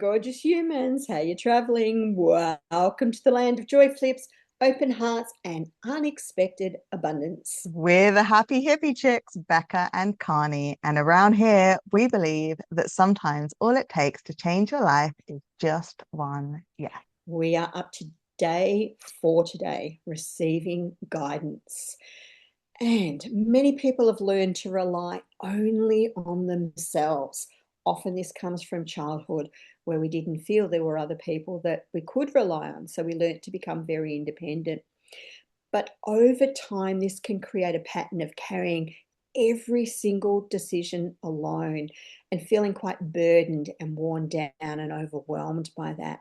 gorgeous humans. How you traveling? Welcome to the land of joy flips, open hearts, and unexpected abundance. We're the happy hippie chicks, Becca and Karnie. And around here, we believe that sometimes all it takes to change your life is just one yes. We are up to day 4 today, receiving guidance. And many people have learned to rely only on themselves. Often this comes from childhood where we didn't feel there were other people that we could rely on. So we learned to become very independent. But over time, this can create a pattern of carrying every single decision alone and feeling quite burdened and worn down and overwhelmed by that.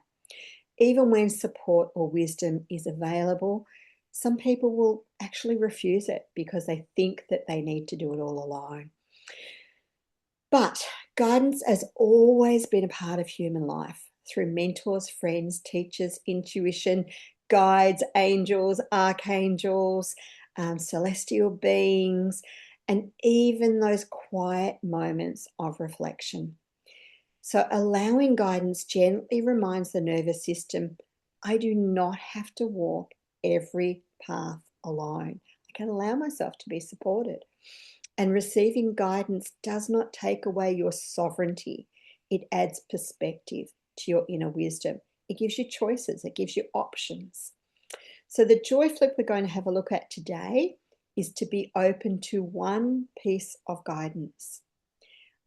Even when support or wisdom is available, some people will actually refuse it because they think that they need to do it all alone. But guidance has always been a part of human life through mentors, friends, teachers, intuition, guides, angels, archangels, celestial beings, and even those quiet moments of reflection. So, allowing guidance gently reminds the nervous system I do not have to walk every path alone. I can allow myself to be supported. And receiving guidance does not take away your sovereignty, it adds perspective to your inner wisdom. It gives you choices, it gives you options. So, the joy flip we're going to have a look at today is to be open to one piece of guidance.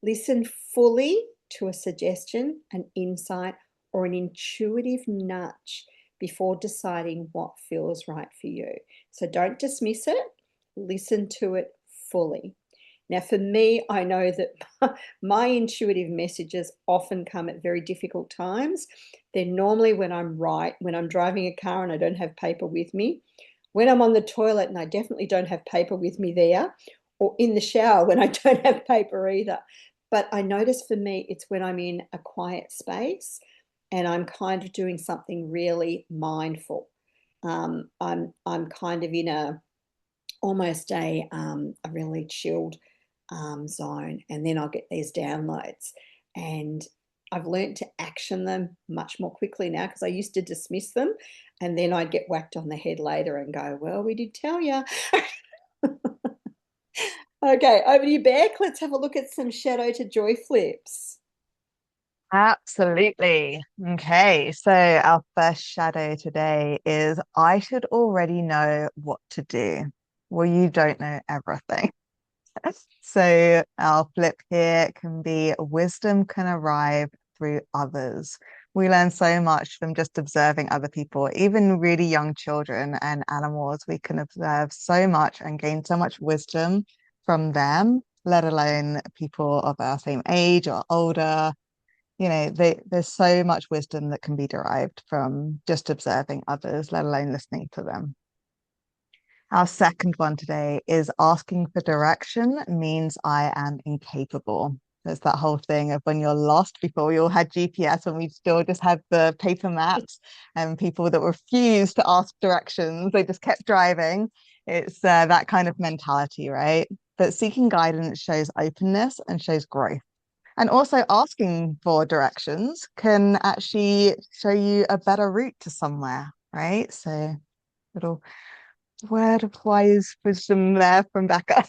Listen fully to a suggestion, an insight, or an intuitive nudge before deciding what feels right for you. So don't dismiss it, listen to it fully. Now, for me, I know that my intuitive messages often come at very difficult times. They're normally when I'm driving a car and I don't have paper with me, when I'm on the toilet and I definitely don't have paper with me there, or in the shower when I don't have paper either. But I notice for me, it's when I'm in a quiet space and I'm kind of doing something really mindful. I'm kind of in almost a really chilled zone, and then I'll get these downloads, and I've learned to action them much more quickly now because I used to dismiss them, and then I'd get whacked on the head later and go, "Well, we did tell you." Okay, over to you, Beck. Let's have a look at some shadow to joy flips. Absolutely. Okay, so our first shadow today is I should already know what to do. Well, you don't know everything. So our flip here can be wisdom can arrive through others. We learn so much from just observing other people, even really young children and animals. We can observe so much and gain so much wisdom from them, let alone people of our same age or older. There's so much wisdom that can be derived from just observing others, let alone listening to them. Our second one today is asking for direction means I am incapable. There's that whole thing of when you're lost. Before we all had GPS, when we still just had the paper maps, and people that refused to ask directions, they just kept driving. It's that kind of mentality, right? But seeking guidance shows openness and shows growth. And also asking for directions can actually show you a better route to somewhere, right? So little word of wise wisdom there from Becca.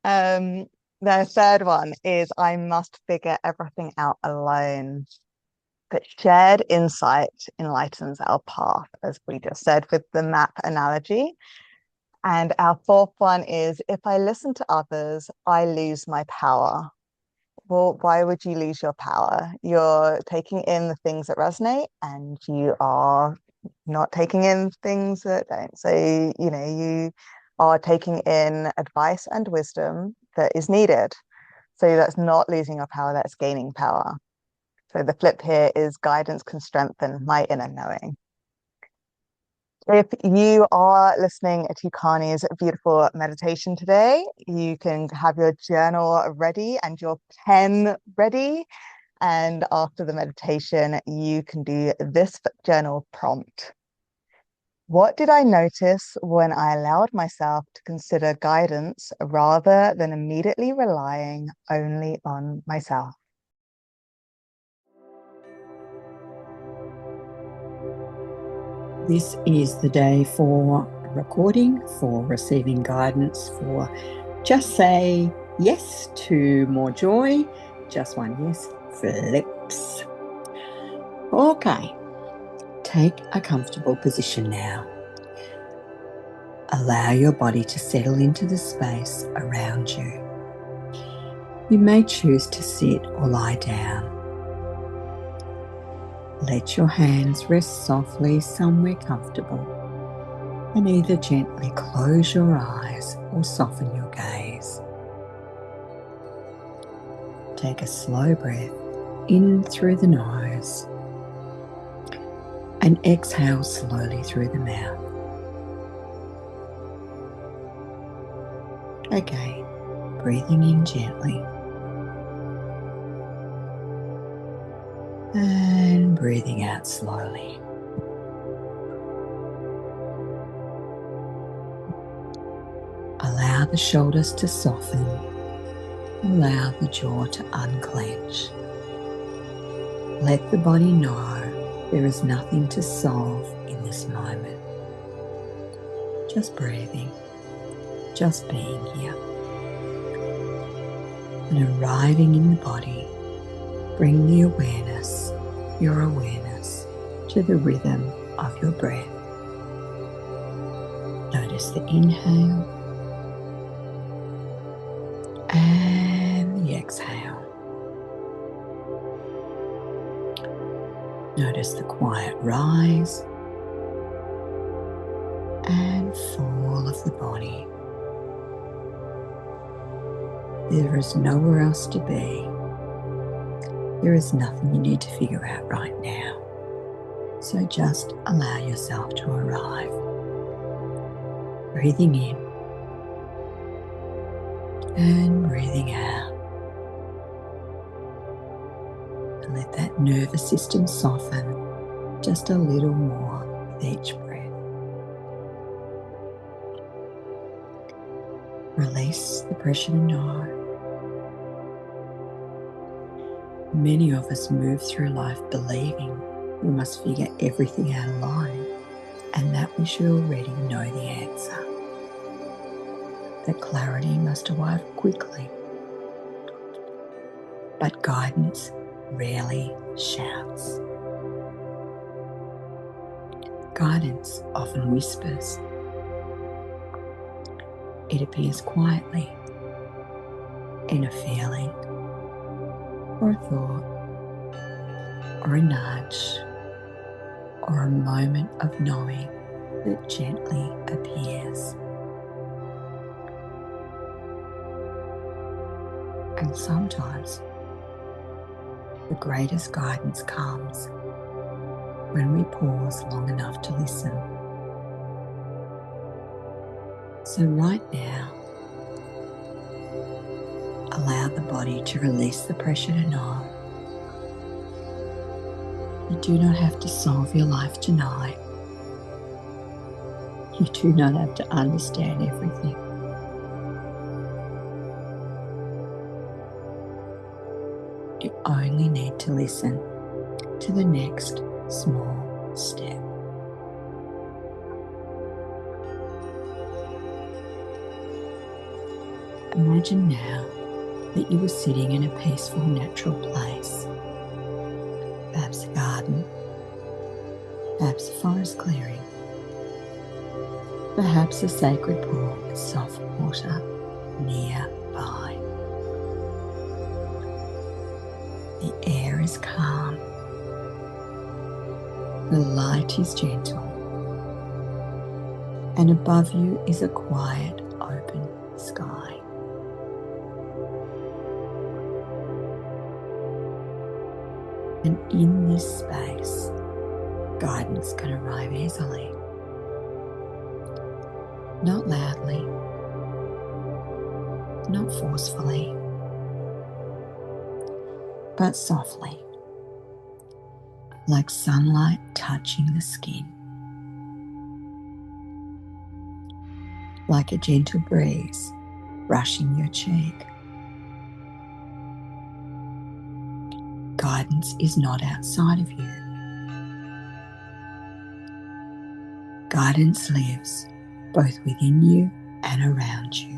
Um, the third one is I must figure everything out alone. But shared insight enlightens our path, as we just said with the map analogy. And our fourth one is if I listen to others, I lose my power. Well, why would you lose your power? You're taking in the things that resonate and you are not taking in things that don't. So, you are taking in advice and wisdom that is needed. So that's not losing your power, that's gaining power. So the flip here is guidance can strengthen my inner knowing. If you are listening to Karnie's beautiful meditation today, you can have your journal ready and your pen ready. And after the meditation, you can do this journal prompt. What did I notice when I allowed myself to consider guidance rather than immediately relying only on myself? This is the day for recording, for receiving guidance, for just say yes to more joy. Just one yes flips. Okay, take a comfortable position now. Allow your body to settle into the space around you. You may choose to sit or lie down. Let your hands rest softly somewhere comfortable, and either gently close your eyes or soften your gaze. Take a slow breath in through the nose and exhale slowly through the mouth. Again, breathing in gently and breathing out slowly. Allow the shoulders to soften. Allow the jaw to unclench. Let the body know there is nothing to solve in this moment. Just breathing, just being here. And arriving in the body, bring the awareness, your awareness, to the rhythm of your breath. Notice the inhale and the exhale. Notice the quiet rise and fall of the body. There is nowhere else to be. There is nothing you need to figure out right now. So just allow yourself to arrive. Breathing in and breathing out. And let that nervous system soften just a little more with each breath. Release the pressure to know. Many of us move through life believing we must figure everything out alone and that we should already know the answer. That clarity must arrive quickly. But guidance rarely shouts. Guidance often whispers. It appears quietly in a feeling or a thought or a nudge or a moment of knowing that gently appears. And sometimes the greatest guidance comes when we pause long enough to listen. So right now, allow the body to release the pressure to know. You do not have to solve your life tonight. You do not have to understand everything. You only need to listen to the next small step. Imagine now that you are sitting in a peaceful, natural place. Perhaps a garden, perhaps a forest clearing, perhaps a sacred pool with soft water nearby. The air is calm, the light is gentle, and above you is a quiet, open sky. And in this space, guidance can arrive easily. Not loudly, not forcefully, but softly, like sunlight touching the skin, like a gentle breeze brushing your cheek. Guidance is not outside of you. Guidance lives both within you and around you.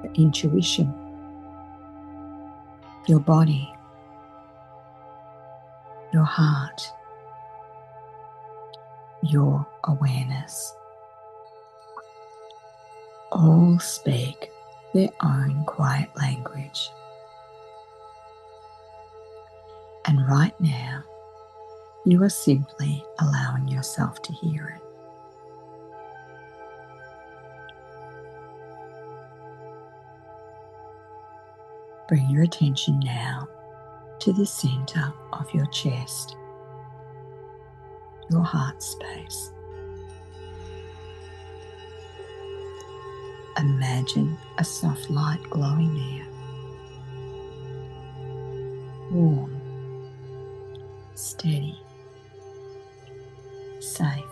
Your intuition, your body, your heart, your awareness, all speak their own quiet language. And right now, you are simply allowing yourself to hear it. Bring your attention now to the center of your chest, your heart space. Imagine a soft light glowing there. Warm, steady, safe.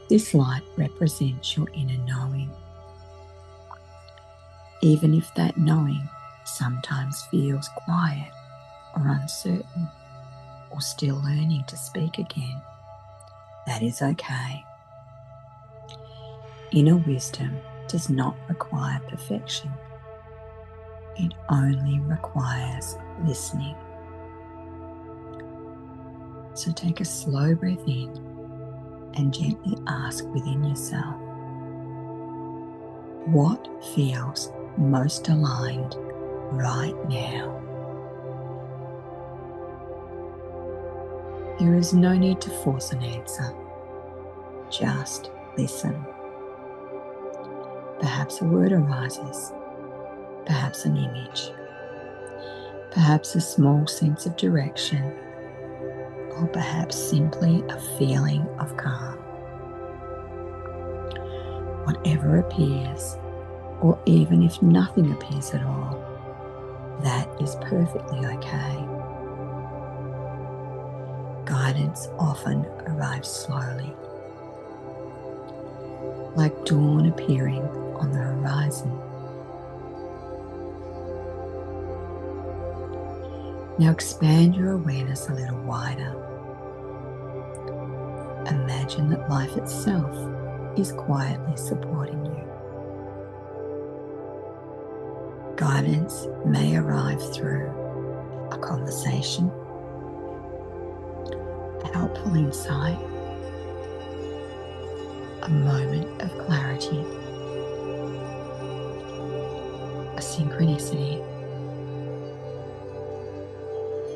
This light represents your inner knowing, even if that knowing sometimes feels quiet or uncertain or still learning to speak again. That is okay. Inner wisdom does not require perfection. It only requires listening. So take a slow breath in and gently ask within yourself, what feels most aligned right now? There is no need to force an answer. Just listen. Perhaps a word arises, perhaps an image, perhaps a small sense of direction, or perhaps simply a feeling of calm. Whatever appears, or even if nothing appears at all, that is perfectly okay. Guidance often arrives slowly, like dawn appearing on the horizon. Now expand your awareness a little wider. Imagine that life itself is quietly supporting you. Guidance may arrive through a conversation, a helpful insight, a moment of clarity, a synchronicity,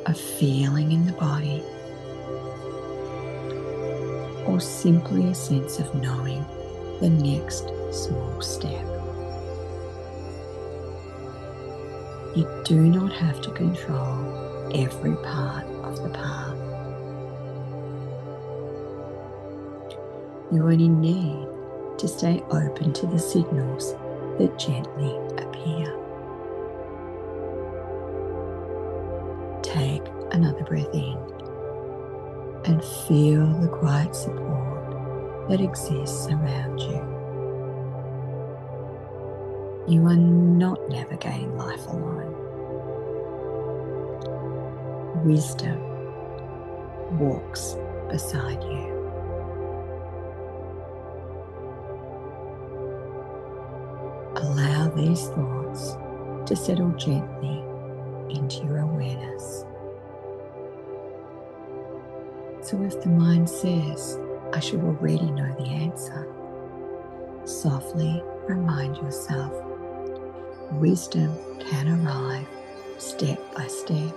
a feeling in the body, or simply a sense of knowing the next small step. You do not have to control every part of the path. You only need to stay open to the signals that gently appear. Take another breath in and feel the quiet support that exists around you. You are not navigating life alone. Wisdom walks beside you. Allow these thoughts to settle gently into your awareness. So if the mind says, I should already know the answer, softly remind yourself, wisdom can arrive step by step.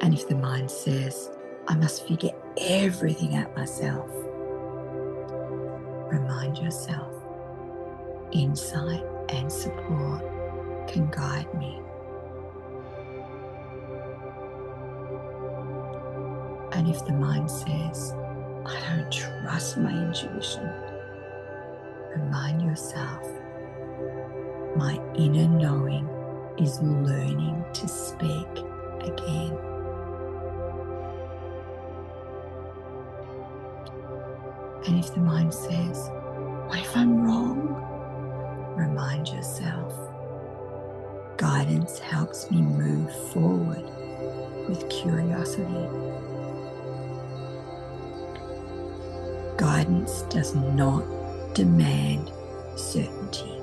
And if the mind says, I must figure everything out myself, remind yourself, insight and support can guide me. And if the mind says, I don't trust my intuition, remind yourself, my inner knowing is learning to speak again. And if the mind says, what if I'm wrong? Remind yourself, Guidance helps me move forward with curiosity. Guidance does not demand certainty.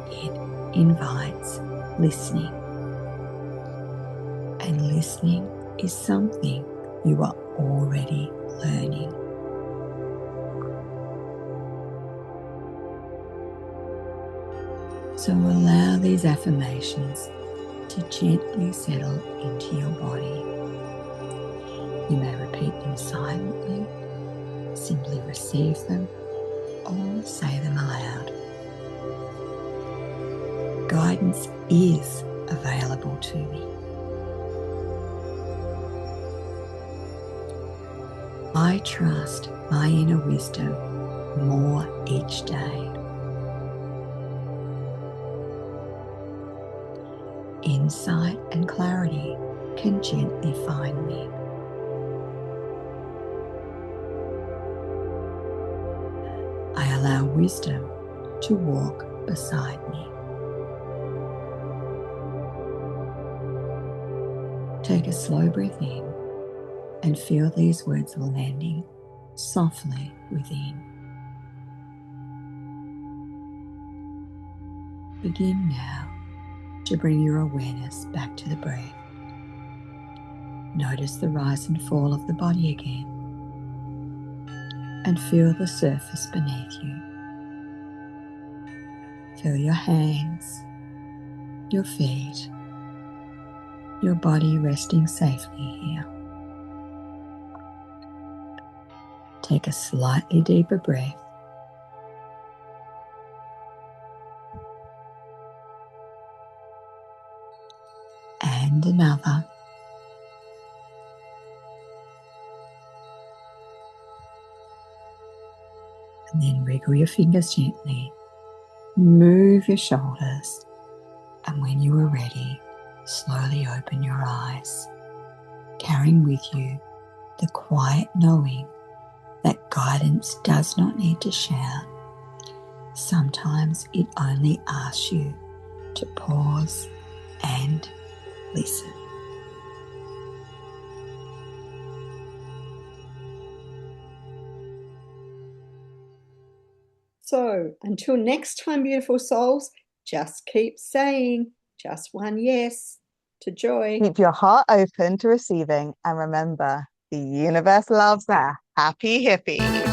It invites listening. And listening is something you are already learning. So allow these affirmations to gently settle into your body. You may repeat them silently, simply receive them, or say them aloud. Guidance is available to me. I trust my inner wisdom more each day. Insight and clarity can gently find me. I allow wisdom to walk beside me. Take a slow breath in and feel these words landing softly within. Begin now to bring your awareness back to the breath. Notice the rise and fall of the body again, and feel the surface beneath you. Feel your hands, your feet, your body resting safely here. Take a slightly deeper breath. And another. And then wriggle your fingers gently. Move your shoulders. And when you are ready, slowly open your eyes, carrying with you the quiet knowing that guidance does not need to shout. Sometimes it only asks you to pause and listen. So until next time, beautiful souls, just keep saying just one yes to joy. Keep your heart open to receiving, and remember, the universe loves a happy hippie.